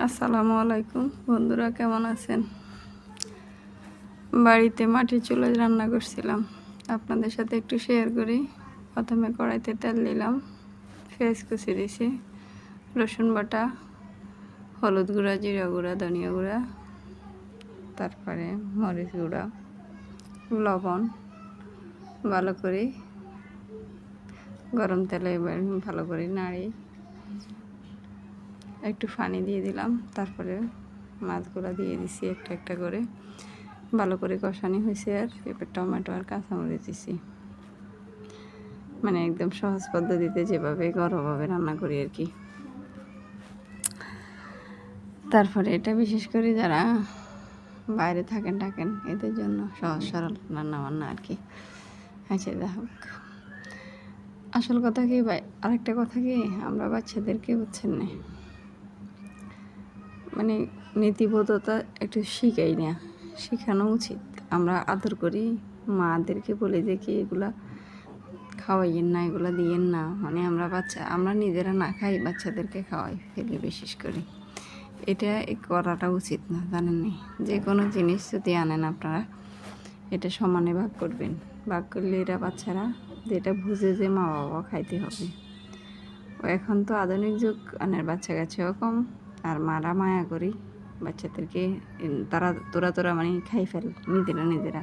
আসসালামু আলাইকুম বন্ধুরা, কেমন আছেন? বাড়িতে মাটির চুলায় রান্না করছিলাম, আপনাদের সাথে একটু শেয়ার করি। প্রথমে কড়াইতে তেল দিলাম, পেঁয়াজ কুচি দিছি, রসুন বাটা, হলুদ গুঁড়া, জিরা গুঁড়া, ধনিয়া গুঁড়া, তারপরে মরিচ গুঁড়া, লবণ, ভালো করে গরম তেলে এবার ভালো করে নাড়ি একটু পানি দিয়ে দিলাম। তারপরে মাছগুলো দিয়ে দিছি একটা একটা করে, ভালো করে কষানি হয়েছে। আর এবার টমেটো আর কাঁচামরিচ দিছি, মানে একদম সহজ পদ্ধতিতে যেভাবে ঘরোয়াভাবে রান্না করি আর কি। তারপরে এটা বিশেষ করে যারা বাইরে থাকেন এদের জন্য সহজ সরল রান্না বান্না আর কি। আচ্ছা, যা হোক, আসল কথা কি ভাই, আরেকটা কথা কি, আমরা বাচ্চাদেরকে বুঝছেন না, মানে নীতিবোধতা একটু শিখাই না, শেখানো উচিত। আমরা আদর করি, মাদেরকে বলি যে কি এগুলা খাওয়াইয়েন না, এগুলো দিয়েন না, মানে আমরা নিজেরা না খাই, বাচ্চাদেরকে খাওয়াই ফেলে বিশেষ করে। এটা করাটা উচিত না, জানেন নি? যে কোনো জিনিস যদি আনেন আপনারা, এটা সমানে ভাগ করবেন। ভাগ করলে এরা বাচ্চারা যেটা বুঝে যে মা বাবা খাইতে হবে। এখন তো আধুনিক যুগ, বাচ্চা কাছেও কম, আর মারা মায়া করি বাচ্চাদেরকে, তোরা মানে খাই ফেল নিজেরা।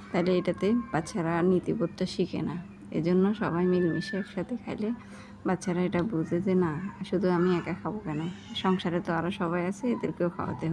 তাহলে এটাতে বাচ্চারা নীতিবোধটা শিখে না। এজন্য সবাই মিলেমিশে একসাথে খাইলে বাচ্চারা এটা বুঝে যে না, শুধু আমি একা খাবো কেন, সংসারে তো আরও সবাই আছে, এদেরকেও খাওয়াতে হবে।